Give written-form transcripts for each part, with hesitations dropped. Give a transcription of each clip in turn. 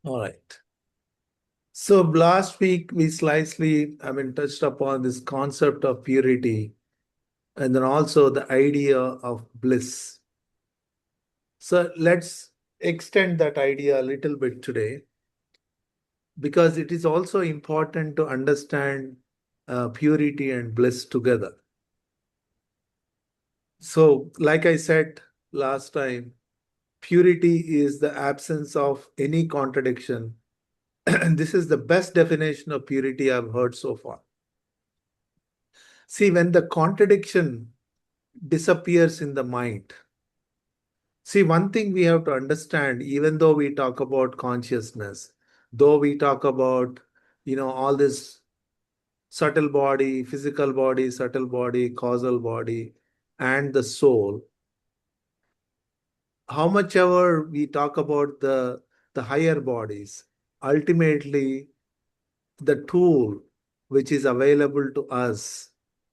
All right. So last week we slightly, touched upon this concept of purity and then also the idea of bliss. So let's extend that idea a little bit today because it is also important to understand purity and bliss together. So, like I said last time, purity is the absence of any contradiction. And this is the best definition of purity I've heard so far. See, when the contradiction disappears in the mind, see, one thing we have to understand, even though we talk about consciousness, though we talk about, all this subtle body, causal body, and the soul, how much ever we talk about the higher bodies, ultimately the tool which is available to us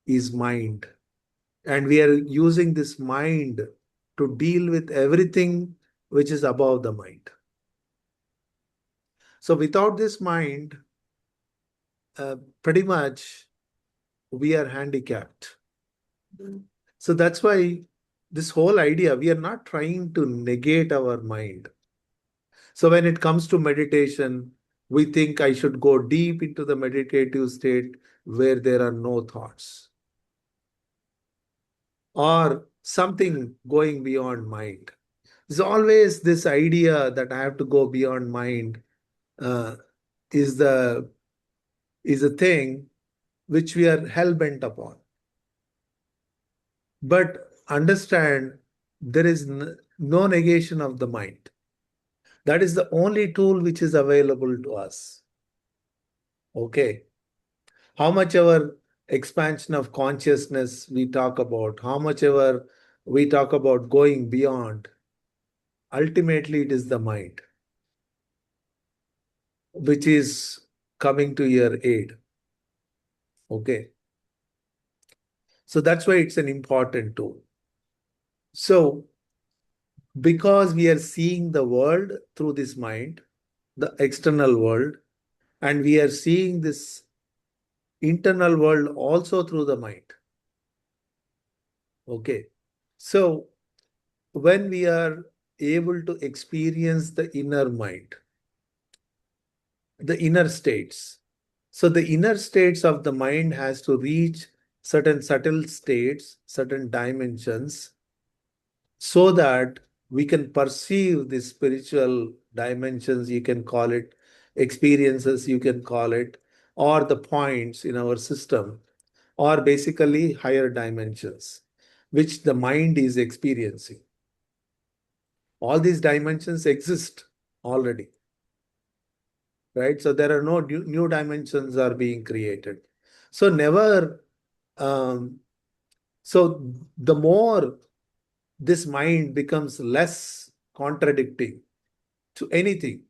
is mind. And we are using this mind to deal with everything which is above the mind. So without this mind, pretty much we are handicapped. So that's why this whole idea, we are not trying to negate our mind. So when it comes to meditation, we think I should go deep into the meditative state where there are no thoughts or something going beyond mind. There's always this idea that I have to go beyond mind uh, is the is a thing which we are hell bent upon. But understand there is no negation of the mind. That is the only tool which is available to us. Okay. How much ever expansion of consciousness we talk about, how much ever we talk about going beyond, ultimately it is the mind which is coming to your aid. Okay. So that's why it's an important tool. So, because we are seeing the world through this mind, the external world, and we are seeing this internal world also through the mind. Okay. So, when we are able to experience the inner mind, the inner states. So the inner states of the mind has to reach certain subtle states, certain dimensions, so that we can perceive the spiritual dimensions, you can call it experiences, you can call it, or the points in our system, or basically higher dimensions, which the mind is experiencing. All these dimensions exist already, right? So there are no new dimensions are being created. So never, um, so the more this mind becomes less contradicting to anything.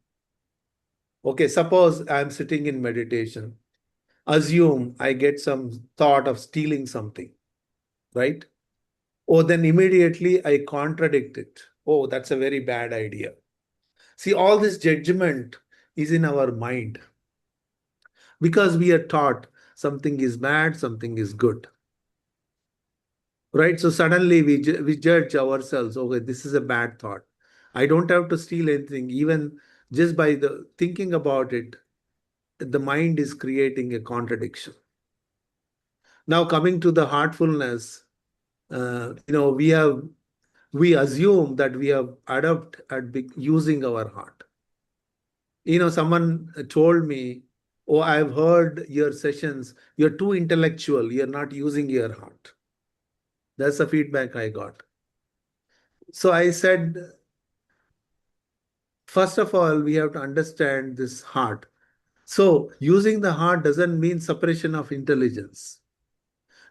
Okay, suppose I'm sitting in meditation. Assume I get some thought of stealing something, right? Oh, then immediately I contradict it. Oh, that's a very bad idea. See, all this judgment is in our mind because we are taught something is bad, something is good. Right? So suddenly we judge ourselves. Okay, this is a bad thought. I don't have to steal anything. Even just by the thinking about it, the mind is creating a contradiction. Now coming to the heartfulness, we assume that we have adept at using our heart. Someone told me, "Oh, I've heard your sessions. You're too intellectual. You're not using your heart." That's the feedback I got. So I said, first of all, we have to understand this heart. So using the heart doesn't mean suppression of intelligence.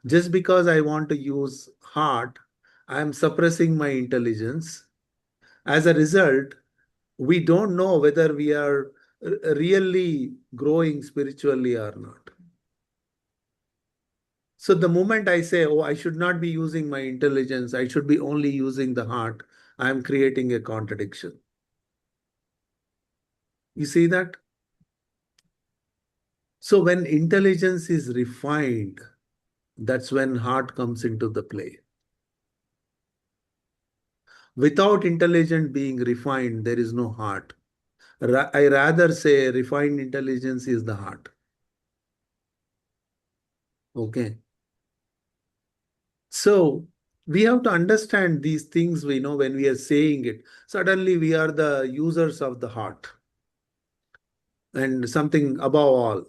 Just because I want to use heart, I am suppressing my intelligence. As a result, we don't know whether we are really growing spiritually or not. So the moment I say, oh, I should not be using my intelligence, I should be only using the heart, I am creating a contradiction. You see that? So when intelligence is refined, that's when heart comes into the play. Without intelligence being refined, there is no heart. I rather say refined intelligence is the heart. Okay. So we have to understand these things we know when we are saying it. Suddenly we are the users of the heart and something above all.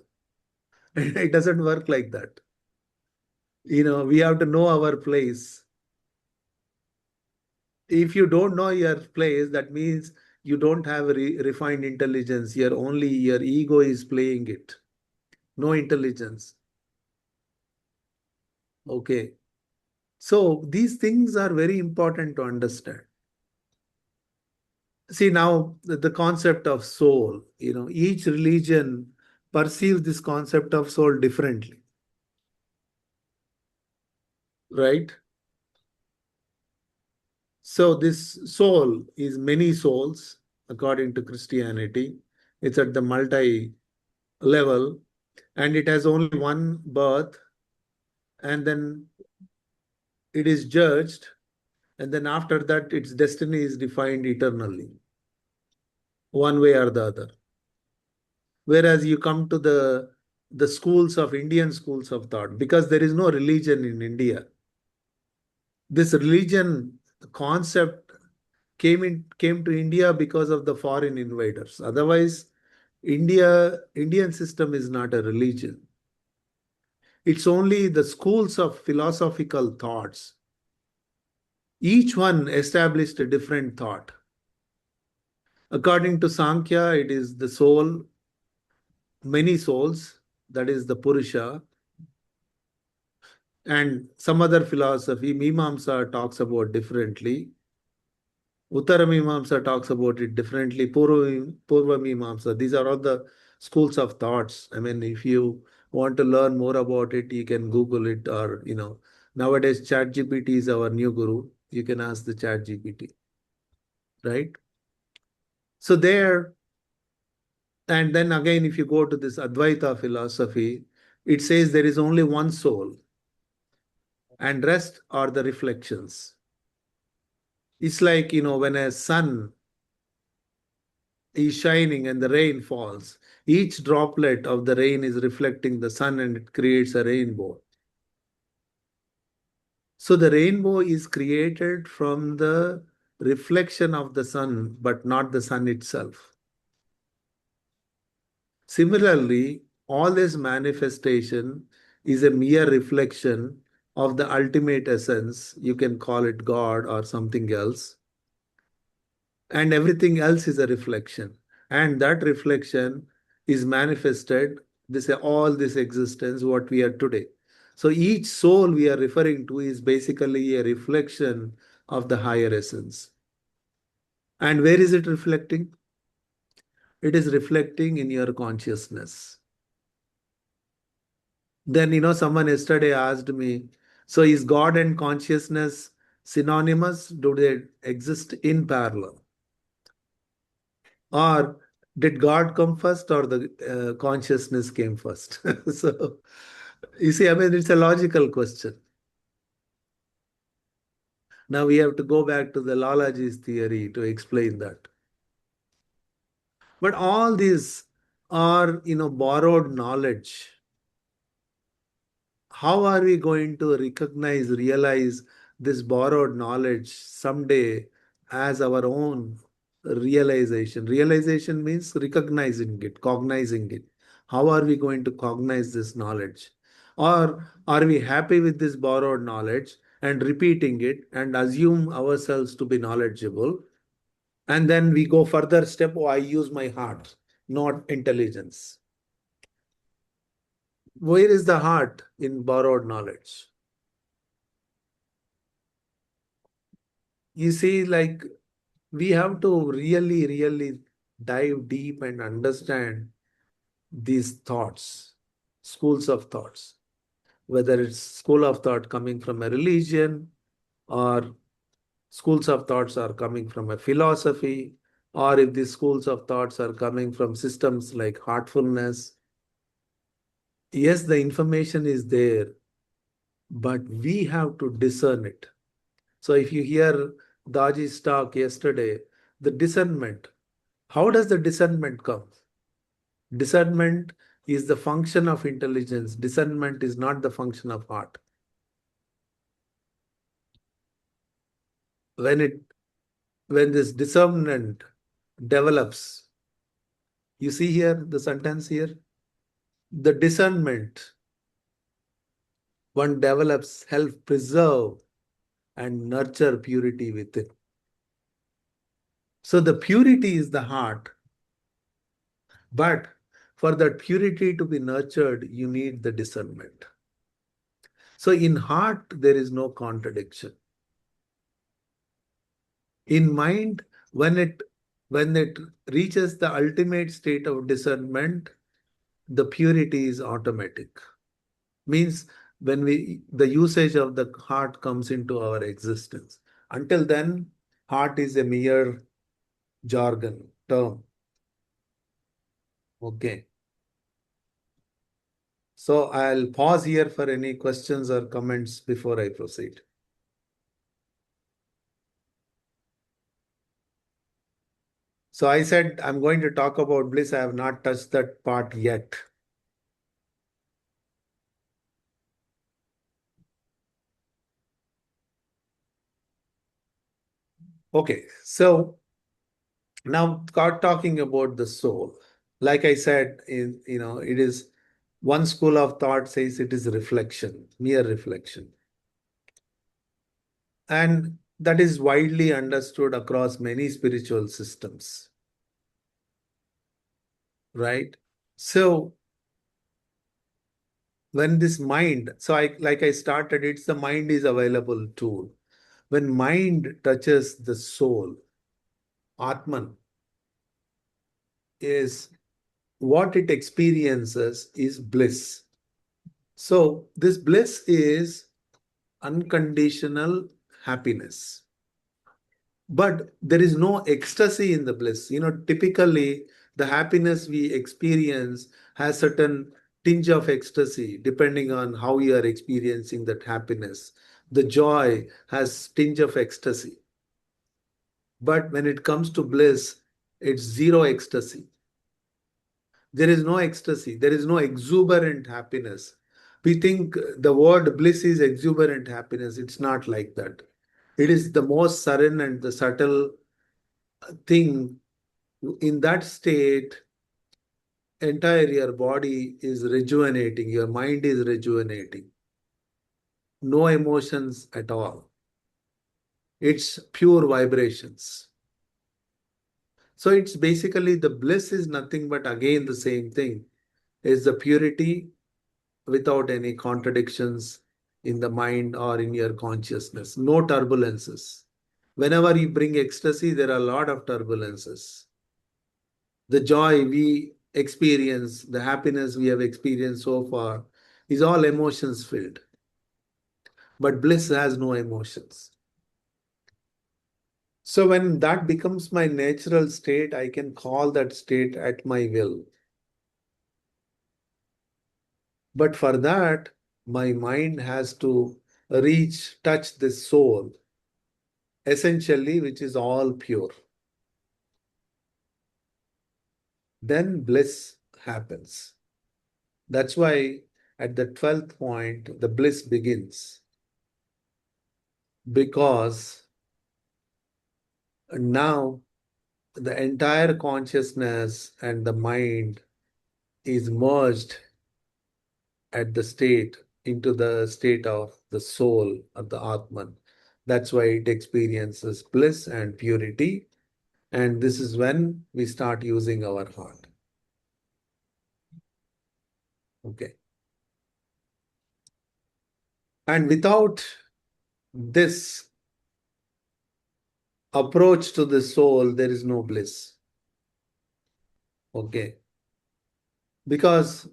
It doesn't work like that. We have to know our place. If you don't know your place, that means you don't have refined intelligence. Your ego is playing it. No intelligence. Okay. So these things are very important to understand. See now the concept of soul, each religion perceives this concept of soul differently, right? So this soul is many souls according to Christianity. It's at the multi level and it has only one birth and then it is judged and then after that its destiny is defined eternally, one way or the other. Whereas you come to the schools of Indian schools of thought, because there is no religion in India. This religion concept came to India because of the foreign invaders. Otherwise, Indian system is not a religion. It's only the schools of philosophical thoughts. Each one established a different thought. According to Sankhya, it is the soul, many souls, that is the Purusha, and some other philosophy, Mimamsa talks about differently. Uttara Mimamsa talks about it differently. Purva Mimamsa. These are all the schools of thoughts. I mean, if you want to learn more about it, you can Google it or, nowadays ChatGPT is our new guru. You can ask the ChatGPT, right? So there, and then again, if you go to this Advaita philosophy, it says there is only one soul and rest are the reflections. It's like, when a sun is shining and the rain falls, each droplet of the rain is reflecting the sun and it creates a rainbow. So the rainbow is created from the reflection of the sun, but not the sun itself. Similarly, all this manifestation is a mere reflection of the ultimate essence. You can call it God or something else, and everything else is a reflection, and that reflection is manifested this all this existence what we are today. So each soul we are referring to is basically a reflection of the higher essence. And where is it reflecting? It is reflecting in your consciousness. Then someone yesterday asked me, so is God and consciousness synonymous? Do they exist in parallel? Or did God come first or the consciousness came first? So, you see, I mean, it's a logical question. Now we have to go back to the Lalaji's theory to explain that. But all these are, borrowed knowledge. How are we going to realize this borrowed knowledge someday as our own realization? Realization means recognizing it, cognizing it. How are we going to cognize this knowledge? Or are we happy with this borrowed knowledge and repeating it and assume ourselves to be knowledgeable? And then we go further step, oh, I use my heart, not intelligence. Where is the heart in borrowed knowledge? You see, like we have to really, really dive deep and understand these thoughts, schools of thoughts, whether it's school of thought coming from a religion or schools of thoughts are coming from a philosophy or if the schools of thoughts are coming from systems like heartfulness, yes, the information is there, but we have to discern it. So if you hear Daji's talk yesterday, the discernment, how does the discernment come? Discernment is the function of intelligence. Discernment is not the function of heart. When it when this discernment develops, you see here the sentence here, the discernment one develops help preserve and nurture purity within. So the purity is the heart, but for that purity to be nurtured, you need the discernment. So in heart, there is no contradiction. In mind, when it reaches the ultimate state of discernment, the purity is automatic. Means when the usage of the heart comes into our existence. Until then, heart is a mere jargon term. Okay. So I'll pause here for any questions or comments before I proceed. So I said I'm going to talk about bliss. I have not touched that part yet. Okay, so now talking about the soul. Like I said, it is one school of thought says it is reflection, mere reflection. And that is widely understood across many spiritual systems, right? So when this mind, so I started, it's the mind is available tool. When mind touches the soul, Atman, is what it experiences is bliss. So this bliss is unconditional happiness. But there is no ecstasy in the bliss. Typically, the happiness we experience has certain tinge of ecstasy depending on how you are experiencing that happiness. The joy has tinge of ecstasy. But when it comes to bliss, it's zero ecstasy. There is no ecstasy. There is no exuberant happiness. We think the word bliss is exuberant happiness. It's not like that. It is the most serene and the subtle thing. In that state, entire your body is rejuvenating, your mind is rejuvenating. No emotions at all. It's pure vibrations. So it's basically the bliss is nothing but again the same thing. Is the purity without any contradictions in the mind or in your consciousness. No turbulences. Whenever you bring ecstasy, there are a lot of turbulences. The joy we experience, the happiness we have experienced so far is all emotions filled. But bliss has no emotions. So when that becomes my natural state, I can call that state at my will. But for that, my mind has to touch the soul, essentially, which is all pure. Then bliss happens. That's why at the 12th point, the bliss begins. Because now the entire consciousness and the mind is merged at the state into the state of the soul of the Atman. That's why it experiences bliss and purity. And this is when we start using our heart. Okay. And without this approach to the soul, there is no bliss. Okay. Because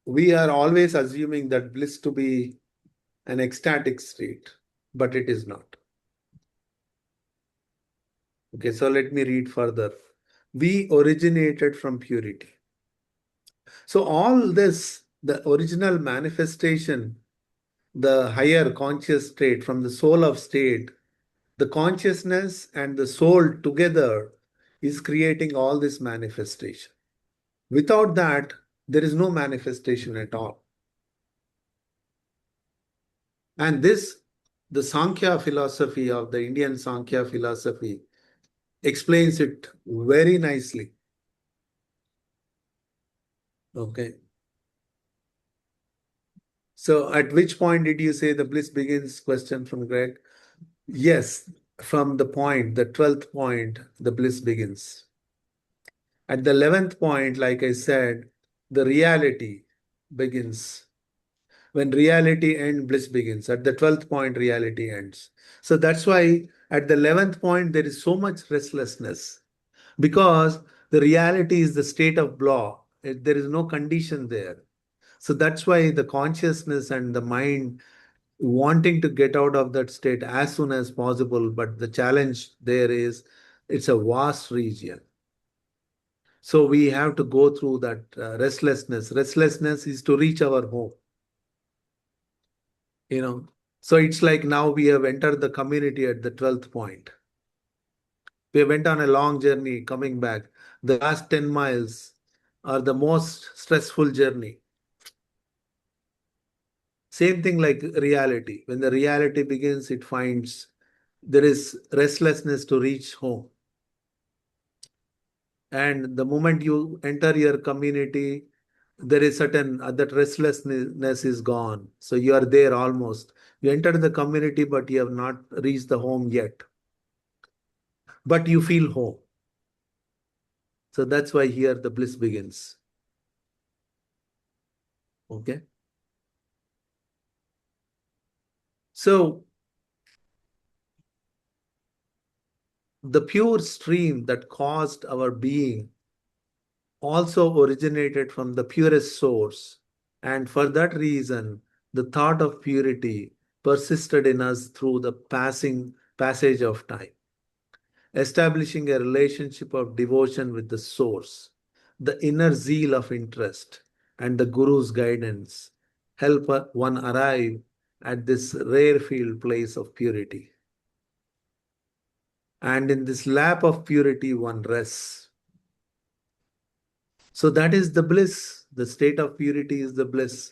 we are always assuming that bliss to be an ecstatic state, but it is not. Okay, so let me read further. We originated from purity. So all this, the original manifestation, the higher conscious state from the soul of state, the consciousness and the soul together is creating all this manifestation. Without that, there is no manifestation at all. And this, the Sankhya philosophy of the Indian Sankhya philosophy explains it very nicely. Okay. So at which point did you say the bliss begins? Question from Greg. Yes, from the point, the 12th point, the bliss begins. At the 11th point, like I said, the reality begins. When reality ends, bliss begins. At the 12th point, reality ends. So that's why at the 11th point, there is so much restlessness because the reality is the state of law. There is no condition there. So that's why the consciousness and the mind wanting to get out of that state as soon as possible. But the challenge there is it's a vast region. So we have to go through that restlessness. Restlessness is to reach our home, you know. So it's like now we have entered the community at the 12th point. We went on a long journey coming back. The last 10 miles are the most stressful journey. Same thing like reality. When the reality begins, it finds there is restlessness to reach home. And the moment you enter your community, there is certain that restlessness is gone. So you are there almost. You entered the community, but you have not reached the home yet. But you feel home. So that's why here the bliss begins. Okay. So the pure stream that caused our being also originated from the purest source. And for that reason, the thought of purity persisted in us through the passage of time, establishing a relationship of devotion with the source. The inner zeal of interest and the Guru's guidance help one arrive at this rarefield place of purity. And in this lap of purity, one rests. So that is the bliss. The state of purity is the bliss.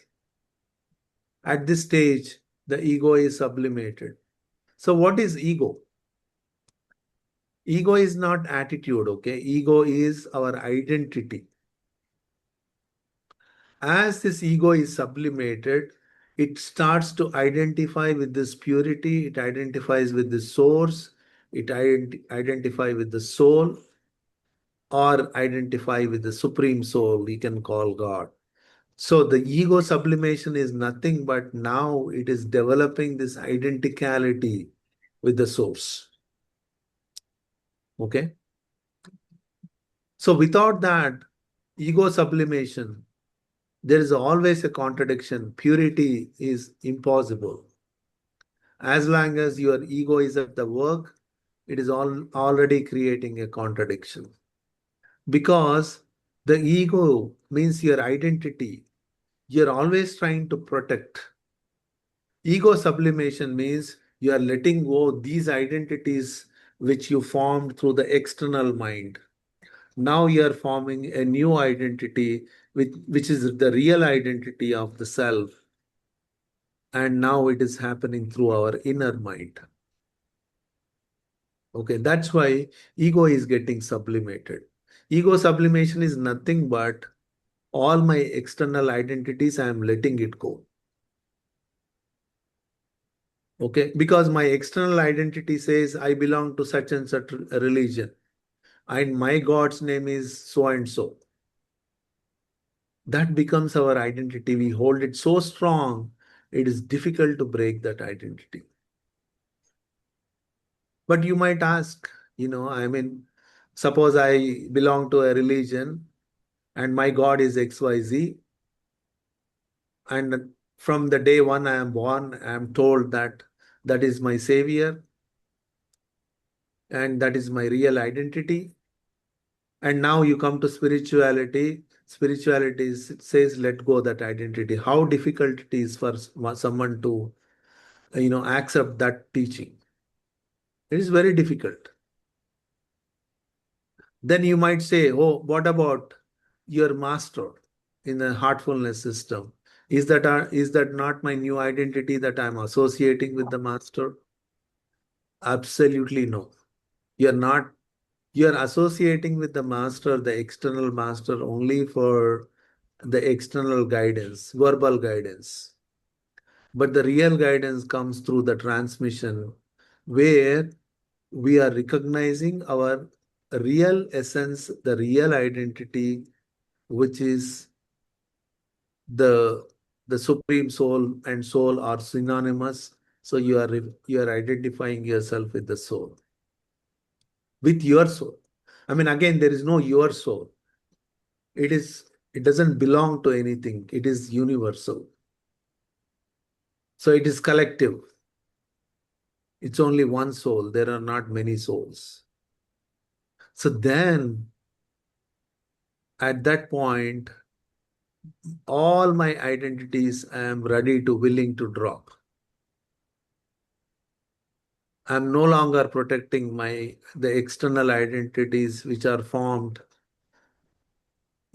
At this stage, the ego is sublimated. So, what is ego? Ego is not attitude, okay? Ego is our identity. As this ego is sublimated, it starts to identify with this purity, it identifies with the source, it identify with the soul, or identify with the supreme soul, we can call God. So the ego sublimation is nothing but now it is developing this identicality with the source. Okay. So without that ego sublimation, there is always a contradiction. Purity is impossible. As long as your ego is at the work, it is already creating a contradiction. Because the ego means your identity. You're always trying to protect. Ego sublimation means you are letting go these identities which you formed through the external mind. Now you are forming a new identity, which is the real identity of the self. And now it is happening through our inner mind. Okay, that's why ego is getting sublimated. Ego sublimation is nothing but all my external identities, I am letting it go. Okay, because my external identity says I belong to such and such religion, and my God's name is so and so. That becomes our identity. We hold it so strong, it is difficult to break that identity. But you might ask, I mean, suppose I belong to a religion and my God is XYZ, and from the day one I am born, I am told that that is my savior. and that is my real identity. And now you come to spirituality. Spirituality says let go that identity. How difficult it is for someone to accept that teaching. It is very difficult. Then you might say, oh, what about your master in the heartfulness system? Is that not my new identity that I'm associating with the master? Absolutely no. You're not. You're associating with the master, the external master, only for the external guidance, verbal guidance. But the real guidance comes through the transmission, where we are recognizing our real essence, the real identity, which is the the supreme soul and soul are synonymous. So you are identifying yourself with the soul, with your soul. I mean, again, there is no your soul. It doesn't belong to anything. It is universal. So it is collective. It's only one soul. There are not many souls. So then at that point, all my identities I am ready to willing to drop. I'm no longer protecting the external identities which are formed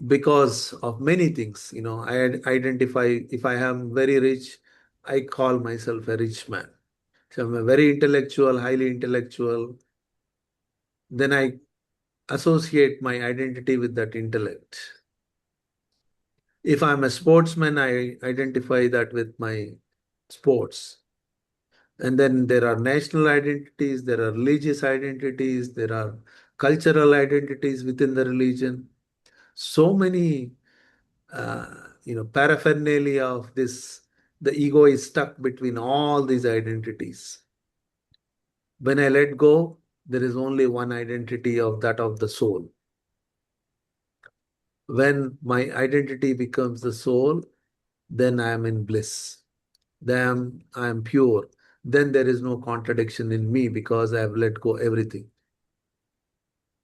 because of many things. I identify, if I am very rich, I call myself a rich man. So I'm a very intellectual, highly intellectual. Then I associate my identity with that intellect. If I'm a sportsman, I identify that with my sports. And then there are national identities, there are religious identities, there are cultural identities within the religion. So many, paraphernalia of this. The ego is stuck between all these identities. When I let go, there is only one identity of that of the soul. When my identity becomes the soul, then I am in bliss. Then I am pure. Then there is no contradiction in me because I have let go everything.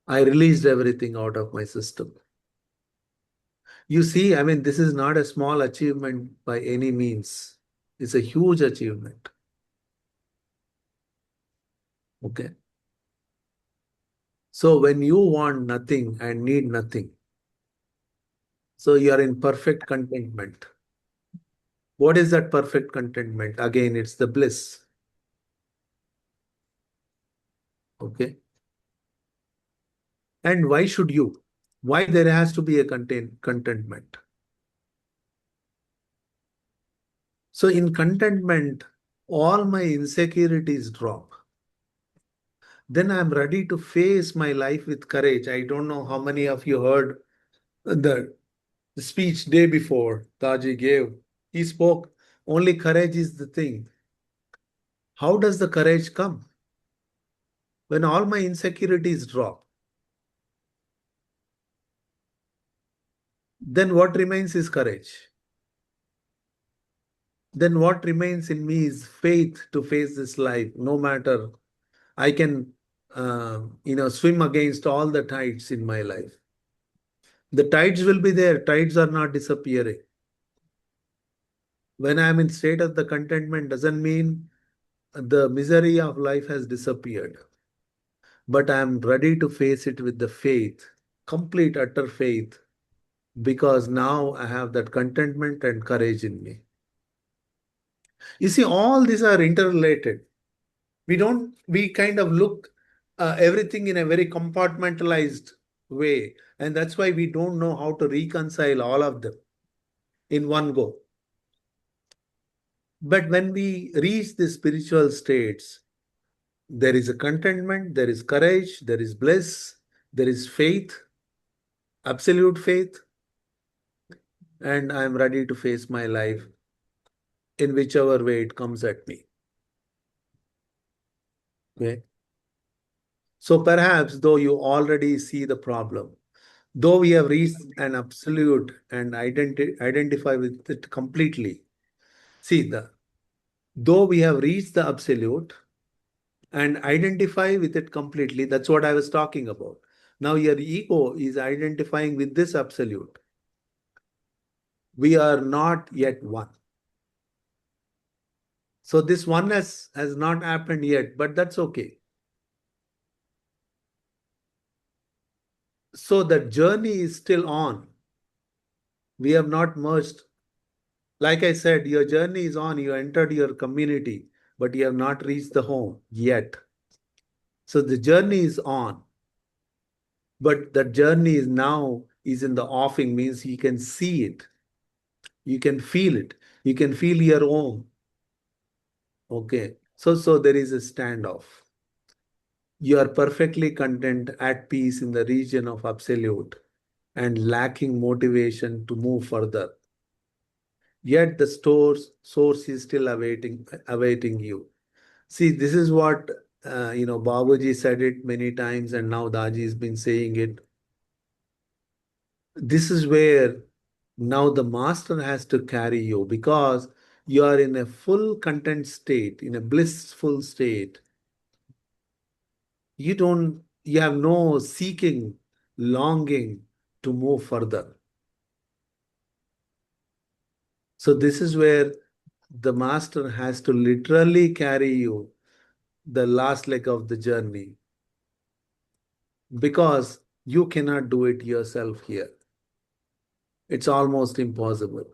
I released everything out of my system. You see, I mean, this is not a small achievement by any means. It's a huge achievement. Okay. So when you want nothing and need nothing, so you are in perfect contentment. What is that perfect contentment? Again, it's the bliss. Okay. And why should you? Why there has to be a contentment? So in contentment, all my insecurities drop. Then I'm ready to face my life with courage. I don't know how many of you heard the speech day before Taji gave. He spoke, only courage is the thing. How does the courage come? When all my insecurities drop, then what remains is courage. Then what remains in me is faith to face this life, no matter I can, swim against all the tides in my life. The tides will be there. Tides are not disappearing. When I am in state of the contentment, doesn't mean the misery of life has disappeared. But I am ready to face it with the faith, complete, utter faith, because now I have that contentment and courage in me. You see, all these are interrelated. We kind of look everything in a very compartmentalized way. And that's why we don't know how to reconcile all of them in one go. But when we reach the spiritual states, there is a contentment, there is courage, there is bliss, there is faith, absolute faith, and I am ready to face my life in whichever way it comes at me. Okay. So perhaps though you already see the problem, though we have reached an absolute and identify with it completely, see though we have reached the absolute and identify with it completely. That's what I was talking about. Now your ego is identifying with this absolute. We are not yet one. So this oneness has not happened yet, but that's okay. So the journey is still on. We have not merged. Like I said, your journey is on. You entered your community, but you have not reached the home yet. So the journey is on. But the journey is now is in the offing, means you can see it. You can feel it. You can feel your own. Okay. So there is a standoff. You are perfectly content, at peace in the region of absolute and lacking motivation to move further. Yet the source is still awaiting you. See, this is what Babaji said it many times, and now Daji has been saying it. This is where now the master has to carry you, because you are in a full content state, in a blissful state. You have no seeking, longing to move further. So this is where the master has to literally carry you the last leg of the journey, because you cannot do it yourself here. It's almost impossible.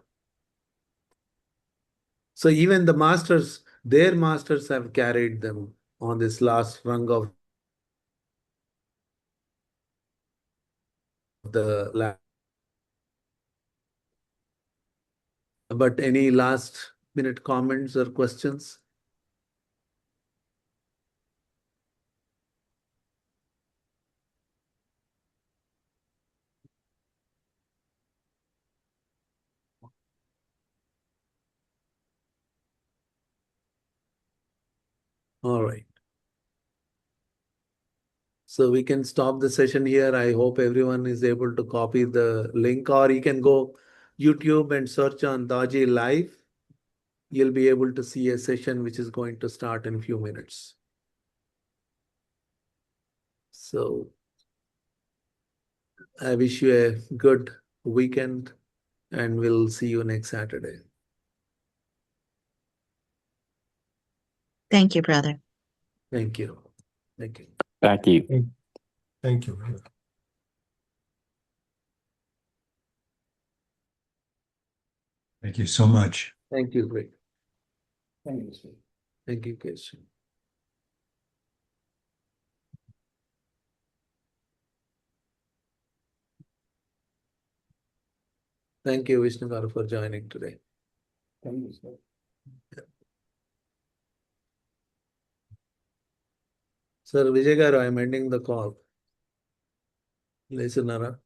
So even the masters, their masters have carried them on this last rung of the ladder. But any last minute comments or questions? All right. So we can stop the session here. I hope everyone is able to copy the link, or you can go YouTube and search on Daji Live. You'll be able to see a session which is going to start in a few minutes. So I wish you a good weekend, and we'll see you next Saturday. Thank you, brother. Thank you. Thank you. Thank you. Thank you. Thank you so much. Thank you, Greg. Thank you, sir. Thank you, Kesh. Thank you, Vishnu Garu, for joining today. Thank you, sir. Sir Vijay Garu, I'm ending the call. Listenara.